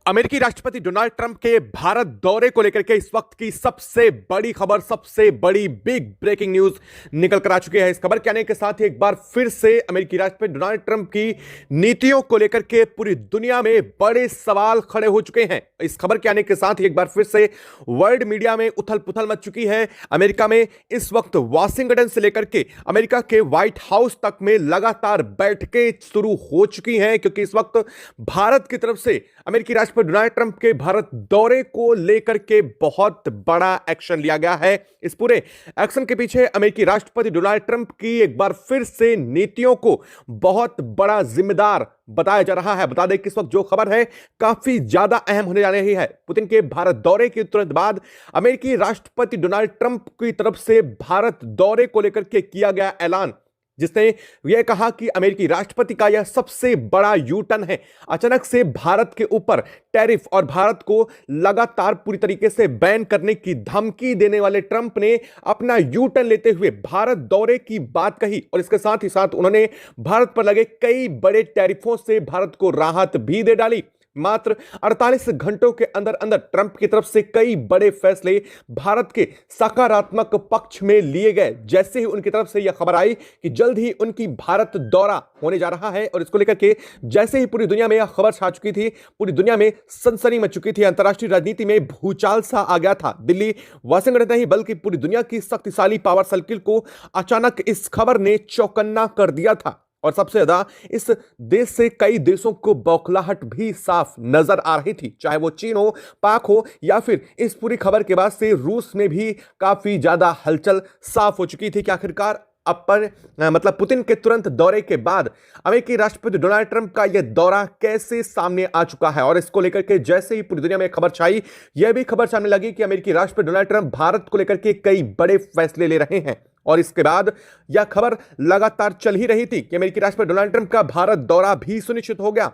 अमेरिकी राष्ट्रपति Donald Trump के भारत दौरे को लेकर के इस वक्त की सबसे बड़ी खबर, सबसे बड़ी बिग ब्रेकिंग न्यूज निकल कर आ चुकी है। इस खबर के आने के साथ ही एक बार फिर से अमेरिकी राष्ट्रपति डोनाल्ड ट्रंप की नीतियों को लेकर के पूरी दुनिया में बड़े सवाल खड़े हो चुके हैं। इस खबर के आने के साथ ही एक बार फिर से वर्ल्ड मीडिया में उथल पुथल मच चुकी है। अमेरिका में इस वक्त वाशिंगटन से लेकर के अमेरिका के व्हाइट हाउस तक में लगातार बैठकें शुरू हो चुकी हैं, क्योंकि इस वक्त भारत की तरफ से अमेरिकी राष्ट्रपति डोनाल्ड ट्रंप के भारत दौरे को लेकर के बहुत बड़ा एक्शन लिया गया है। इस पूरे एक्शन के पीछे अमेरिकी राष्ट्रपति डोनाल्ड ट्रंप की एक बार फिर से नीतियों को बहुत बड़ा जिम्मेदार बताया जा रहा है। बता दें कि इस वक्त जो खबर है काफी ज्यादा अहम होने जा रही है। पुतिन के भारत दौरे के तुरंत बाद अमेरिकी राष्ट्रपति डोनाल्ड ट्रंप की तरफ से भारत दौरे को लेकर के किया गया ऐलान, जिसने यह कहा कि अमेरिकी राष्ट्रपति का यह सबसे बड़ा यू टर्न है। अचानक से भारत के ऊपर टैरिफ और भारत को लगातार पूरी तरीके से बैन करने की धमकी देने वाले ट्रंप ने अपना यू टर्न लेते हुए भारत दौरे की बात कही, और इसके साथ ही साथ उन्होंने भारत पर लगे कई बड़े टैरिफों से भारत को राहत भी दे डाली। मात्र 48 घंटों के अंदर अंदर ट्रंप की तरफ से कई बड़े फैसले भारत के सकारात्मक पक्ष में लिए गए। जैसे ही उनकी तरफ से यह खबर आई कि जल्द ही उनकी भारत दौरा होने जा रहा है, और इसको लेकर के जैसे ही पूरी दुनिया में यह खबर छा चुकी थी, पूरी दुनिया में सनसनी मच चुकी थी, अंतर्राष्ट्रीय राजनीति में भूचाल सा आ गया था। दिल्ली, वाशिंगटन नहीं बल्कि पूरी दुनिया की शक्तिशाली पावर सर्किल को अचानक इस खबर ने चौकन्ना कर दिया था। और सबसे ज्यादा इस देश से कई देशों को बौखलाहट भी साफ नजर आ रही थी, चाहे वो चीन हो, पाक हो, या फिर इस पूरी खबर के बाद से रूस में भी काफी ज्यादा हलचल साफ हो चुकी थी कि आखिरकार पुतिन के तुरंत दौरे के बाद अमेरिकी राष्ट्रपति डोनाल्ड ट्रंप का यह दौरा कैसे सामने आ चुका है। और इसको लेकर के जैसे ही पूरी दुनिया में खबर छाई, यह भी खबर सामने लगी कि अमेरिकी राष्ट्रपति डोनाल्ड ट्रंप भारत को लेकर के कई बड़े फैसले ले रहे हैं। और इसके बाद यह खबर लगातार चल ही रही थी कि अमेरिकी राष्ट्रपति डोनाल्ड ट्रंप का भारत दौरा भी सुनिश्चित हो गया।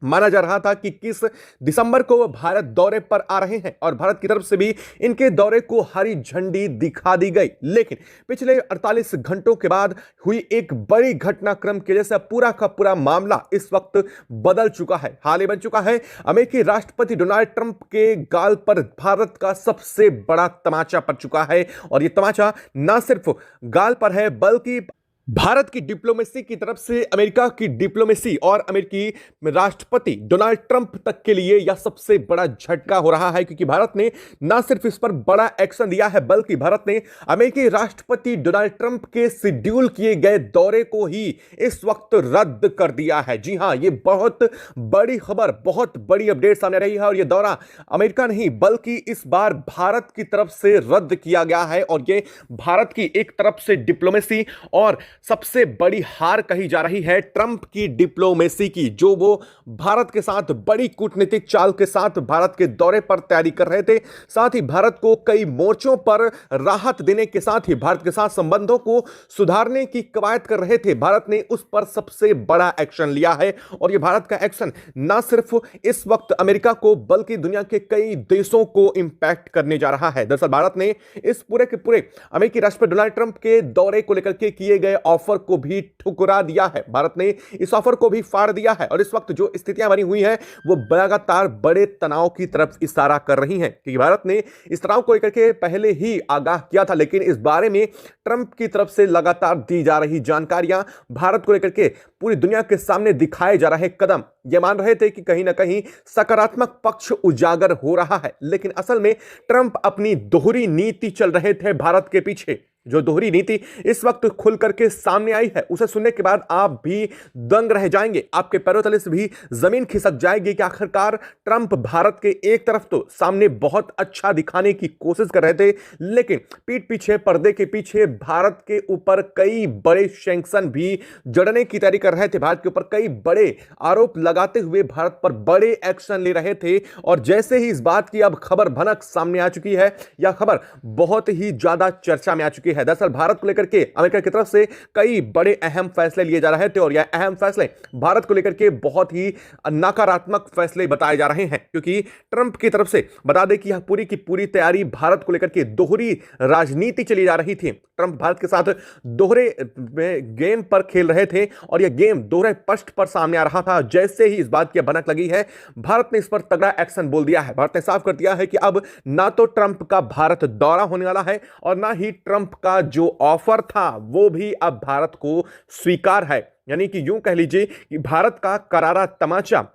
माना जा रहा था कि 21 दिसंबर को वह भारत दौरे पर आ रहे हैं, और भारत की तरफ से भी इनके दौरे को हरी झंडी दिखा दी गई। लेकिन पिछले 48 घंटों के बाद हुई एक बड़ी घटनाक्रम की वजह से पूरा का पूरा मामला इस वक्त बदल चुका है, हाल ही बन चुका है। अमेरिकी राष्ट्रपति डोनाल्ड ट्रंप के गाल पर भारत का सबसे बड़ा तमाचा पड़ चुका है, और यह तमाचा न सिर्फ गाल पर है बल्कि भारत की डिप्लोमेसी की तरफ से अमेरिका की डिप्लोमेसी और अमेरिकी राष्ट्रपति डोनाल्ड ट्रंप तक के लिए यह सबसे बड़ा झटका हो रहा है, क्योंकि भारत ने न सिर्फ इस पर बड़ा एक्शन लिया है बल्कि भारत ने अमेरिकी राष्ट्रपति डोनाल्ड ट्रंप के शेड्यूल किए गए दौरे को ही इस वक्त रद्द कर दिया है। जी हां, यह बहुत बड़ी खबर, बहुत बड़ी अपडेट सामने रही है, और यह दौरा अमेरिका नहीं बल्कि इस बार भारत की तरफ से रद्द किया गया है। और यह भारत की एक तरफ से डिप्लोमेसी और सबसे बड़ी हार कही जा रही है ट्रंप की डिप्लोमेसी की, जो वो भारत के साथ बड़ी कूटनीतिक चाल के साथ भारत के दौरे पर तैयारी कर रहे थे। साथ ही भारत को कई मोर्चों पर राहत देने के साथ ही भारत के साथ संबंधों को सुधारने की कवायद कर रहे थे। भारत ने उस पर सबसे बड़ा एक्शन लिया है, और यह भारत का एक्शन ना सिर्फ इस वक्त अमेरिका को बल्कि दुनिया के कई देशों को इंपैक्ट करने जा रहा है। दरअसल भारत ने इस पूरे के पूरे अमेरिकी राष्ट्रपति डोनाल्ड ट्रंप के दौरे को लेकर के किए गए ऑफर को भी ठुकरा दिया है। भारत ने इस ऑफर को भी फाड़ दिया है, और इस वक्त जो स्थितियां बनी हुई हैं वो लगातार बड़े तनाव की तरफ इशारा कर रही हैं, क्योंकि भारत ने इस तनाव को लेकर के पहले ही आगाह किया था। लेकिन इस बारे में ट्रंप की तरफ से लगातार दी जा रही जानकारियां, भारत को लेकर के पूरी दुनिया के सामने दिखाए जा रहे कदम, ये मान रहे थे कि कहीं ना कहीं सकारात्मक पक्ष उजागर हो रहा है। लेकिन असल में ट्रंप अपनी दोहरी नीति चल रहे थे भारत के पीछे। जो दोहरी नीति इस वक्त खुल करके सामने आई है, उसे सुनने के बाद आप भी दंग रह जाएंगे, आपके पैरों तले से भी जमीन खिसक जाएगी कि आखिरकार ट्रंप भारत के एक तरफ तो सामने बहुत अच्छा दिखाने की कोशिश कर रहे थे, लेकिन पीठ पीछे, पर्दे के पीछे भारत के ऊपर कई बड़े सैंक्शन भी जड़ने की तैयारी कर रहे थे। भारत के ऊपर कई बड़े आरोप लगाते हुए भारत पर बड़े एक्शन ले रहे थे। और जैसे ही इस बात की अब खबर भनक सामने आ चुकी है, यह खबर बहुत ही ज्यादा चर्चा में आ चुकी है। है। दरअसल भारत को लेकर के अमेरिका की तरफ से कई बड़े अहम फैसले लिए जा रहे थे और यह अहम फैसले भारत को लेकर के बहुत ही नकारात्मक फैसले बताए जा रहे हैं, क्योंकि ट्रंप की तरफ से बता दें कि यह पूरी की पूरी तैयारी भारत को लेकर के दोहरी राजनीति चली जा रही थी। ट्रंप भारत के साथ दोहरे गेम पर खेल रहे थे और यह गेम दोहरे पृष्ठ पर सामने आ रहा था। जैसे ही इस बात की भनक लगी है, भारत ने इस पर तगड़ा एक्शन बोल दिया है। भारत ने साफ कर दिया है कि अब ना तो ट्रंप का भारत दौरा होने वाला है और ना ही ट्रंप का जो ऑफर था वो भी अब भारत को स्वीकार है। यानी कि यूं कह लीजिए कि भारत का करारा तमाचा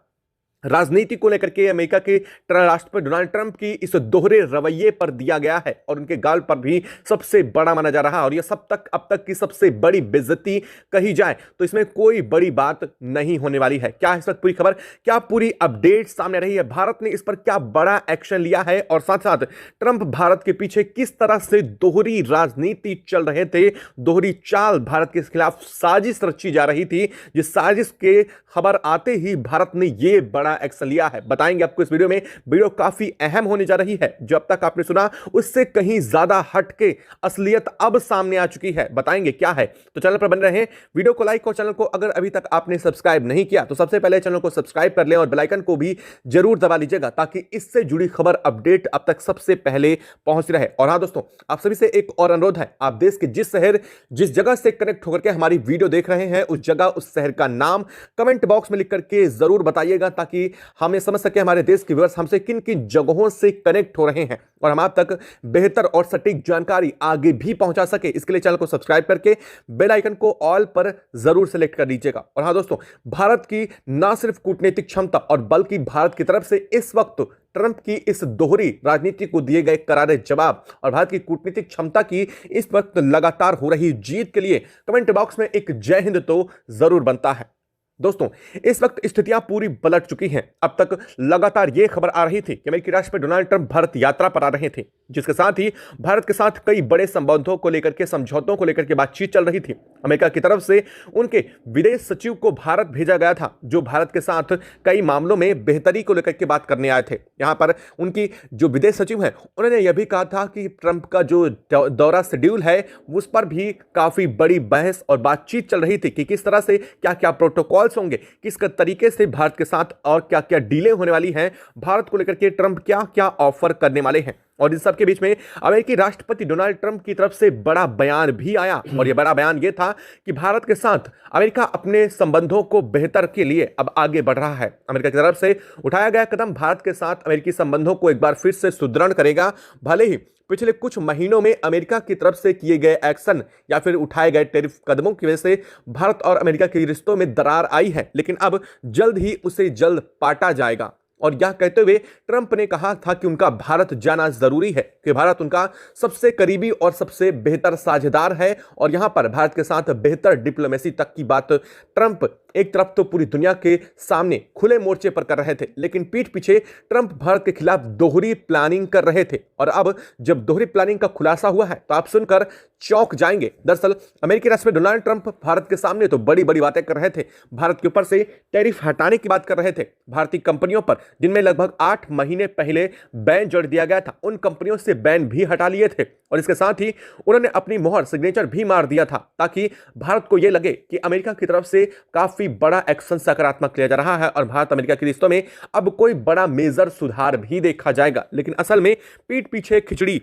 राजनीति को लेकर के अमेरिका के राष्ट्रपति डोनाल्ड ट्रंप की इस दोहरे रवैये पर दिया गया है और उनके गाल पर भी सबसे बड़ा माना जा रहा है। और यह अब तक की सबसे बड़ी बेइज्जती कही जाए तो इसमें कोई बड़ी बात नहीं होने वाली है। क्या इस वक्त पूरी खबर, क्या पूरी अपडेट सामने रही है, भारत ने इस पर क्या बड़ा एक्शन लिया है और साथ साथ ट्रंप भारत के पीछे किस तरह से दोहरी राजनीति चल रहे थे, दोहरी चाल भारत के खिलाफ साजिश रची जा रही थी, जिस साजिश के खबर आते ही भारत ने यह बड़ा एक्शन लिया है, बताएंगे आपको इस वीडियो में। वीडियो काफी अहम होने जा रही है। जो अब तक आपने सुना उससे कहीं ज्यादा हटके असलियत अब सामने आ चुकी है, बताएंगे क्या है। तो चैनल पर बने रहें, वीडियो को लाइक और चैनल को अगर अभी तक आपने सब्सक्राइब नहीं किया तो सबसे पहले चैनल को सब्सक्राइब कर लें और बेल आइकन को भी जरूर दबा लीजिएगा ताकि इससे जुड़ी खबर अपडेट अब तक सबसे पहले पहुंच रहे। और हां दोस्तों, आप सभी से एक और अनुरोध है, आप देश के जिस शहर जिस जगह से कनेक्ट होकर के हमारी वीडियो देख रहे हैं उस जगह उस शहर का नाम कमेंट बॉक्स में लिख करके जरूर बताइएगा ताकि हमें समझ सके हमारे देश के व्यूअर्स हमसे किन किन जगहों से कनेक्ट हो रहे हैं और हम आप तक बेहतर और सटीक जानकारी आगे भी पहुंचा सके। इसके लिए चैनल को सब्सक्राइब करके बेल आइकन को ऑल पर जरूर सेलेक्ट कर लीजिएगा। और हां दोस्तों, भारत की ना सिर्फ कूटनीतिक क्षमता और बल्कि भारत की तरफ से इस वक्त ट्रंप की इस दोहरी राजनीति को दिए गए करारे जवाब और भारत की कूटनीतिक क्षमता की इस वक्त लगातार हो रही जीत के लिए कमेंट बॉक्स में एक जय हिंद तो जरूर बनता है। दोस्तों, इस वक्त स्थितियां पूरी पलट चुकी हैं। अब तक लगातार यह खबर आ रही थी कि अमेरिकी राष्ट्रपति डोनाल्ड ट्रंप भारत यात्रा पर आ रहे थे, जिसके साथ ही भारत के साथ कई बड़े संबंधों को लेकर के, समझौतों को लेकर के बातचीत चल रही थी। अमेरिका की तरफ से उनके विदेश सचिव को भारत भेजा गया था, जो भारत के साथ कई मामलों में बेहतरी को लेकर के बात करने आए थे। यहां पर उनकी जो विदेश सचिव है उन्होंने यह भी कहा था कि ट्रंप का जो दौरा शेड्यूल है उस पर भी काफी बड़ी बहस और बातचीत चल रही थी कि किस तरह से क्या क्या प्रोटोकॉल होंगे, किस तरीके से भारत के साथ और क्या क्या डीले होने वाली हैं, भारत को लेकर के ट्रंप क्या क्या ऑफर करने वाले हैं। और इन सब के बीच में अमेरिकी राष्ट्रपति डोनाल्ड ट्रंप की तरफ से बड़ा बयान भी आया और यह बड़ा बयान यह था कि भारत के साथ अमेरिका अपने संबंधों को बेहतर के लिए अब आगे बढ़ रहा है। अमेरिका की तरफ से उठाया गया कदम भारत के साथ अमेरिकी संबंधों को एक बार फिर से सुदृढ़ करेगा। भले ही पिछले कुछ महीनों में अमेरिका की तरफ से किए गए एक्शन या फिर उठाए गए टैरिफ कदमों की वजह से भारत और अमेरिका के रिश्तों में दरार आई है, लेकिन अब जल्द ही उसे जल्द पाटा जाएगा। और यह कहते हुए ट्रंप ने कहा था कि उनका भारत जाना जरूरी है, कि भारत उनका सबसे करीबी और सबसे बेहतर साझेदार है और यहां पर भारत के साथ बेहतर डिप्लोमेसी तक की बात ट्रंप एक तरफ तो पूरी दुनिया के सामने खुले मोर्चे पर कर रहे थे, लेकिन पीठ पीछे ट्रंप भारत के खिलाफ दोहरी प्लानिंग कर रहे थे। और अब जब दोहरी प्लानिंग का खुलासा हुआ है तो आप सुनकर चौंक जाएंगे। दरअसल अमेरिकी राष्ट्रपति डोनाल्ड ट्रंप भारत के सामने तो बड़ी बड़ी बातें कर रहे थे, भारत के ऊपर से टैरिफ हटाने की बात कर रहे थे। भारतीय कंपनियों पर जिनमें लगभग 8 महीने पहले बैन जोड़ दिया गया था, उन कंपनियों से बैन भी हटा लिए थे और इसके साथ ही उन्होंने अपनी मोहर सिग्नेचर भी मार दिया था ताकि भारत को यह लगे कि अमेरिका की तरफ से काफी बड़ा एक्शन सकारात्मक लिया जा रहा है और भारत अमेरिका के रिश्तों में अब कोई बड़ा मेजर सुधार भी देखा जाएगा। लेकिन असल में पीठ पीछे खिचड़ी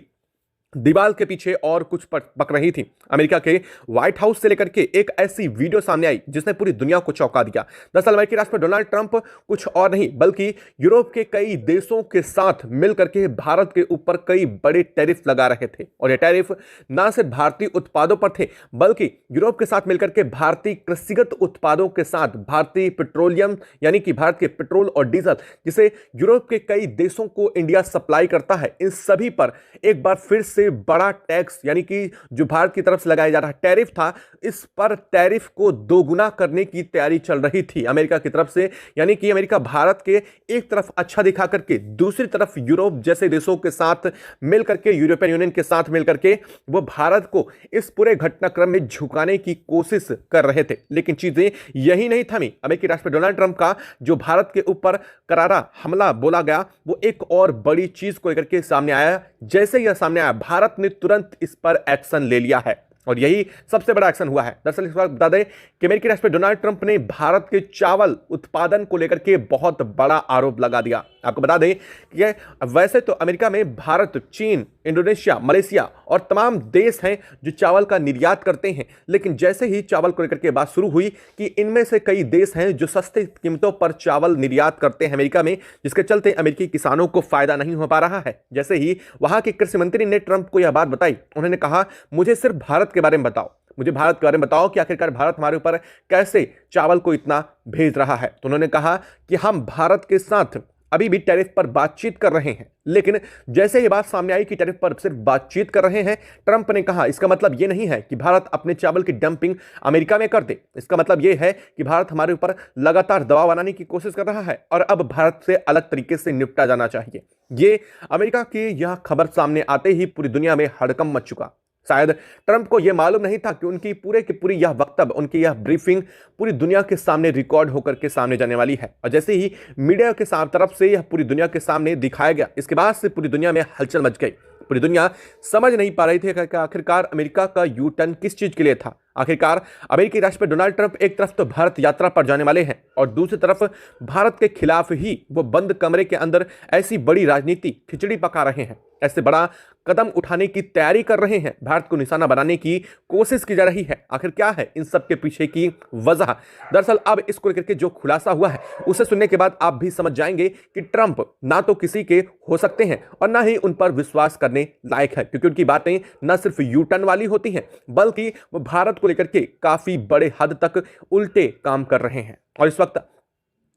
दीवार के पीछे और कुछ पक रही थी। अमेरिका के व्हाइट हाउस से लेकर के एक ऐसी वीडियो सामने आई जिसने पूरी दुनिया को चौंका दिया। दरअसल अमेरिकी राष्ट्रपति डोनाल्ड ट्रंप कुछ और नहीं बल्कि यूरोप के कई देशों के साथ मिलकर के भारत के ऊपर कई बड़े टैरिफ लगा रहे थे और ये टैरिफ ना सिर्फ भारतीय उत्पादों पर थे बल्कि यूरोप के साथ मिलकर के भारतीय कृषिगत उत्पादों के साथ भारतीय पेट्रोलियम यानी कि भारत के पेट्रोल और डीजल जिसे यूरोप के कई देशों को इंडिया सप्लाई करता है, इन सभी पर एक बार फिर से बड़ा टैक्स यानी कि जो भारत की तरफ से लगाया जा रहा टैरिफ था, इस पर टैरिफ को दोगुना करने की तैयारी चल रही थी अमेरिका की तरफ से। यानी कि अमेरिका भारत के एक तरफ अच्छा दिखा करके दूसरी तरफ यूरोप जैसे देशों के साथ मिलकर के, यूरोपियन यूनियन के साथ मिलकर के वो भारत को इस पूरे घटनाक्रम में झुकाने की कोशिश कर रहे थे। लेकिन चीजें यही नहीं थमी। अमेरिकी राष्ट्रपति डोनाल्ड ट्रंप का जो भारत के ऊपर करारा हमला बोला गया, वो एक और बड़ी चीज को लेकर के सामने आया। जैसे यह सामने आया, भारत ने तुरंत इस पर एक्शन ले लिया है और यही सबसे बड़ा एक्शन हुआ है। दरअसल इस बात बता दें कि अमेरिकी राष्ट्रपति डोनाल्ड ट्रंप ने भारत के चावल उत्पादन को लेकर के बहुत बड़ा आरोप लगा दिया। आपको बता दें कि वैसे तो अमेरिका में भारत, चीन, इंडोनेशिया, मलेशिया और तमाम देश हैं जो चावल का निर्यात करते हैं, लेकिन जैसे ही चावल को लेकर के बात शुरू हुई कि इनमें से कई देश हैं जो सस्ती कीमतों पर चावल निर्यात करते हैं अमेरिका में, जिसके चलते अमेरिकी किसानों को फायदा नहीं हो पा रहा है। जैसे ही वहां के कृषि मंत्री ने ट्रंप को यह बात बताई, उन्होंने कहा मुझे सिर्फ भारत के बारे में बताओ, मुझे भारत के बारे में बताओ कि आखिरकार भारत हमारे ऊपर कैसे चावल को इतना भेज रहा है। तो उन्होंने कहा कि हम भारत के साथ अभी भी टैरिफ पर बातचीत कर रहे हैं, लेकिन जैसे ही बात सामने आई कि टैरिफ पर सिर्फ बातचीत कर रहे हैं, ट्रंप ने कहा इसका मतलब यह नहीं है कि भारत अपने चावल की डंपिंग अमेरिका में कर दे। इसका मतलब यह है कि भारत हमारे ऊपर लगातार दबाव बनाने की कोशिश कर रहा है और अब भारत से अलग तरीके से निपटा जाना चाहिए। ये अमेरिका की यह खबर सामने आते ही पूरी दुनिया में हड़कंप मच चुका। शायद ट्रंप को यह मालूम नहीं था कि उनकी पूरे की पूरी यह वक्तव्य, उनकी यह ब्रीफिंग पूरी दुनिया के सामने रिकॉर्ड होकर के सामने जाने वाली है। और जैसे ही मीडिया के तरफ से यह पूरी दुनिया के सामने दिखाया गया, इसके बाद से पूरी दुनिया में हलचल मच गई। पूरी दुनिया समझ नहीं पा रही थी कि आखिरकार अमेरिका का यू टर्न किस चीज के लिए था। आखिरकार अमेरिकी राष्ट्रपति डोनाल्ड ट्रंप एक तरफ तो भारत यात्रा पर जाने वाले हैं और दूसरी तरफ भारत के खिलाफ ही वो बंद कमरे के अंदर ऐसी बड़ी राजनीति खिचड़ी पका रहे हैं, ऐसे बड़ा कदम उठाने की तैयारी कर रहे हैं, भारत को निशाना बनाने की कोशिश की जा रही है। आखिर क्या है इन सब के पीछे की वजह? दरअसल अब इसको लेकर के जो खुलासा हुआ है उसे सुनने के बाद आप भी समझ जाएंगे कि ट्रंप ना तो किसी के हो सकते हैं और ना ही उन पर विश्वास करने लायक है, क्योंकि उनकी बातें न सिर्फ यू टर्न वाली होती हैं बल्कि वो भारत को लेकर के काफी बड़े हद तक उल्टे काम कर रहे हैं। और इस वक्त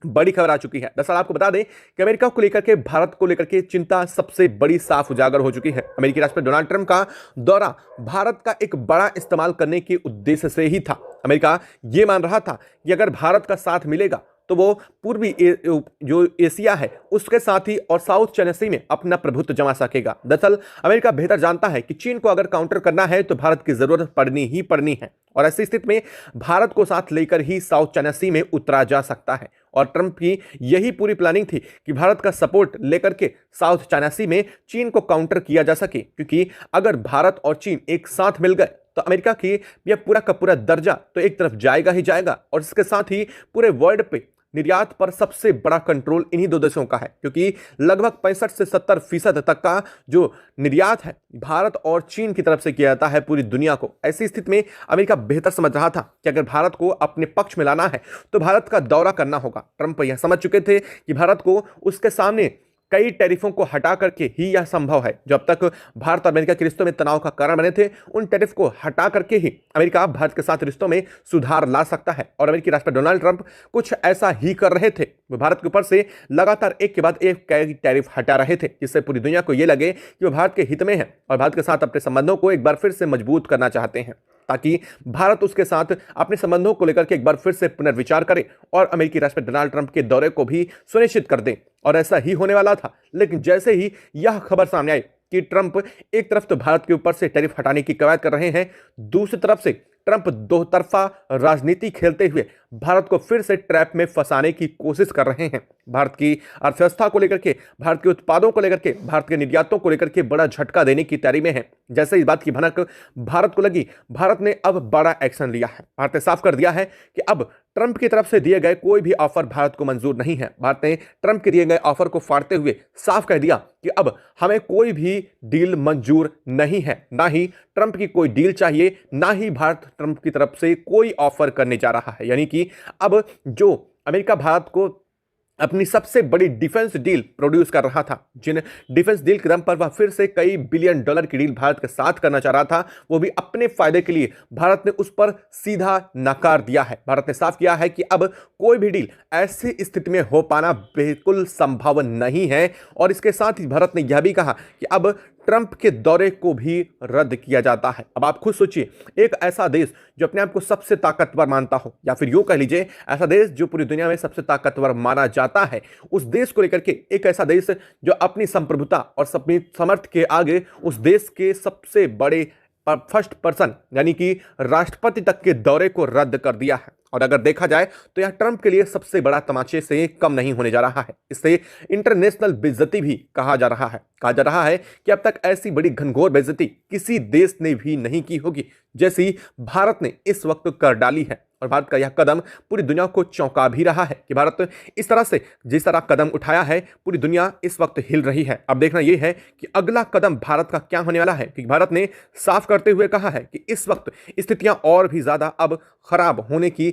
बड़ी खबर आ चुकी है। दरअसल आपको बता दें कि अमेरिका को लेकर के, भारत को लेकर के चिंता सबसे बड़ी साफ उजागर हो चुकी है। अमेरिकी राष्ट्रपति डोनाल्ड ट्रंप का दौरा भारत का एक बड़ा इस्तेमाल करने के उद्देश्य से ही था। अमेरिका यह मान रहा था कि अगर भारत का साथ मिलेगा तो वो पूर्वी जो एशिया है उसके साथ ही और साउथ चाइना सी में अपना प्रभुत्व जमा सकेगा। दरअसल अमेरिका बेहतर जानता है कि चीन को अगर काउंटर करना है तो भारत की जरूरत पड़नी ही पड़नी है और ऐसी स्थिति में भारत को साथ लेकर ही साउथ चाइना सी में उतरा जा सकता है। और ट्रंप की यही पूरी प्लानिंग थी कि भारत का सपोर्ट लेकर के साउथ चाइना सी में चीन को काउंटर किया जा सके, क्योंकि अगर भारत और चीन एक साथ मिल गए तो अमेरिका की यह पूरा का पूरा दर्जा तो एक तरफ जाएगा ही जाएगा और इसके साथ ही पूरे वर्ल्ड पे निर्यात पर सबसे बड़ा कंट्रोल इन्हीं दो देशों का है, क्योंकि लगभग 65 से 70% तक का जो निर्यात है भारत और चीन की तरफ से किया जाता है पूरी दुनिया को। ऐसी स्थिति में अमेरिका बेहतर समझ रहा था कि अगर भारत को अपने पक्ष में लाना है तो भारत का दौरा करना होगा। ट्रंप यह समझ चुके थे कि भारत को उसके सामने कई टैरिफों को हटा करके ही यह संभव है। जो अब तक भारत और अमेरिका के रिश्तों में तनाव का कारण बने थे, उन टैरिफ को हटा करके ही अमेरिका भारत के साथ रिश्तों में सुधार ला सकता है। और अमेरिकी राष्ट्रपति डोनाल्ड ट्रंप कुछ ऐसा ही कर रहे थे। वो भारत के ऊपर से लगातार एक के बाद एक कई टैरिफ हटा रहे थे, जिससे पूरी दुनिया को यह लगे कि वो भारत के हित में है और भारत के साथ अपने संबंधों को एक बार फिर से मजबूत करना चाहते हैं, ताकि भारत उसके साथ अपने संबंधों को लेकर के एक बार फिर से पुनर्विचार करे और अमेरिकी राष्ट्रपति डोनाल्ड ट्रंप के दौरे को भी सुनिश्चित कर दे। और ऐसा ही होने वाला था, लेकिन जैसे ही यह खबर सामने आई कि ट्रंप एक तरफ तो भारत के ऊपर से टैरिफ हटाने की कवायद कर रहे हैं, दूसरी तरफ से ट्रंप दो तरफा राजनीति खेलते हुए भारत को फिर से ट्रैप में फंसाने की कोशिश कर रहे हैं। भारत की अर्थव्यवस्था को लेकर के, भारत के उत्पादों को लेकर के, भारत के निर्यातों को लेकर के बड़ा झटका देने की तैयारी में है। जैसे इस बात की भनक भारत को लगी, भारत ने अब बड़ा एक्शन लिया है। भारत ने साफ कर दिया है कि अब ट्रंप की तरफ से दिए गए कोई भी ऑफर भारत को मंजूर नहीं है। भारत ने ट्रंप के दिए गए ऑफर को फाड़ते हुए साफ कह दिया कि अब हमें कोई भी डील मंजूर नहीं है, ना ही ट्रंप की कोई डील चाहिए, ना ही भारत ट्रंप की तरफ से कोई ऑफर करने जा रहा है। यानी कि अब जो अमेरिका भारत को अपनी सबसे बड़ी डिफेंस डील प्रोड्यूस कर रहा था, जिन डिफेंस डील के दम पर वह फिर से कई बिलियन डॉलर की डील भारत के साथ करना चाह रहा था, वो भी अपने फायदे के लिए, भारत ने उस पर सीधा नकार दिया है। भारत ने साफ किया है कि अब कोई भी डील ऐसी स्थिति में हो पाना बिल्कुल संभव नहीं है। और इसके साथ ही भारत ने यह भी कहा कि अब ट्रंप के दौरे को भी रद्द किया जाता है। अब आप खुद सोचिए, एक ऐसा देश जो अपने आप को सबसे ताकतवर मानता हो, या फिर यूं कह लीजिए ऐसा देश जो पूरी दुनिया में सबसे ताकतवर माना जाता है, उस देश को लेकर के, एक ऐसा देश जो अपनी संप्रभुता और अपनी समर्थ के आगे उस देश के सबसे बड़े फर्स्ट पर्सन यानी कि राष्ट्रपति तक के दौरे को रद्द कर दिया है। और अगर देखा जाए तो यह ट्रंप के लिए सबसे बड़ा तमाचे से कम नहीं होने जा रहा है। इसे इंटरनेशनल बेइज्जती भी कहा जा रहा है। कहा जा रहा है कि अब तक ऐसी बड़ी घनघोर बेइज्जती किसी देश ने भी नहीं की होगी जैसी भारत ने इस वक्त कर डाली है। और भारत का यह कदम पूरी दुनिया को चौंका भी रहा है कि भारत इस तरह से जिस तरह कदम उठाया है, पूरी दुनिया इस वक्त हिल रही है। अब देखना यह है कि अगला कदम भारत का क्या होने वाला है, क्योंकि भारत ने साफ करते हुए कहा है कि इस वक्त स्थितियां और भी ज्यादा अब खराब होने की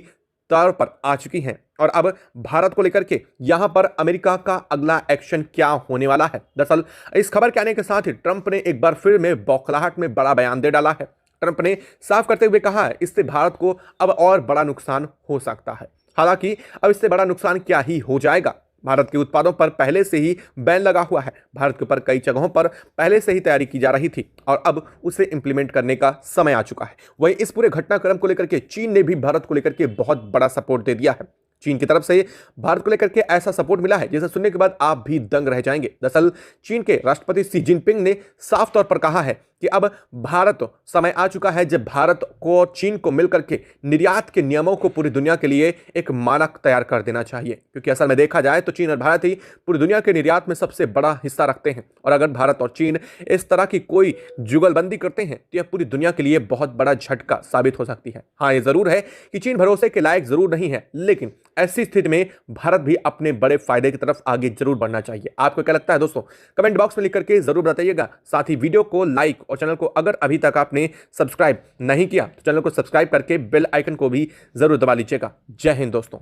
तौर पर आ चुकी हैं। और अब भारत को लेकर के यहां पर अमेरिका का अगला एक्शन क्या होने वाला है। दरअसल इस खबर के आने के साथ ही ट्रंप ने एक बार फिर में बौखलाहट में बड़ा बयान दे डाला है। ट्रंप ने साफ करते हुए कहा है इससे भारत को अब और बड़ा नुकसान हो सकता है। हालांकि अब इससे बड़ा नुकसान क्या ही हो जाएगा, भारत के उत्पादों पर पहले से ही बैन लगा हुआ है। भारत के ऊपर कई जगहों पर पहले से ही तैयारी की जा रही थी और अब उसे इंप्लीमेंट करने का समय आ चुका है। वहीं इस पूरे घटनाक्रम को लेकर के चीन ने भी भारत को लेकर के बहुत बड़ा सपोर्ट दे दिया है। चीन की तरफ से भारत को लेकर के ऐसा सपोर्ट मिला है जिसे सुनने के बाद आप भी दंग रह जाएंगे। दरअसल चीन के राष्ट्रपति शी जिनपिंग ने साफ तौर पर कहा है कि अब भारत समय आ चुका है जब भारत को चीन को मिलकर के निर्यात के नियमों को पूरी दुनिया के लिए एक मानक तैयार कर देना चाहिए। क्योंकि असल में देखा जाए तो चीन और भारत ही पूरी दुनिया के निर्यात में सबसे बड़ा हिस्सा रखते हैं। और अगर भारत और चीन इस तरह की कोई जुगलबंदी करते हैं तो यह पूरी दुनिया के लिए बहुत बड़ा झटका साबित हो सकती है। हाँ, ये जरूर है कि चीन भरोसे के लायक जरूर नहीं है, लेकिन ऐसी स्थिति में भारत भी अपने बड़े फायदे की तरफ आगे जरूर बढ़ना चाहिए। आपको क्या लगता है दोस्तों, कमेंट बॉक्स में लिख करके जरूर बताइएगा। साथ ही वीडियो को लाइक और चैनल को अगर अभी तक आपने सब्सक्राइब नहीं किया तो चैनल को सब्सक्राइब करके बेल आइकन को भी जरूर दबा लीजिएगा। जय हिंद दोस्तों।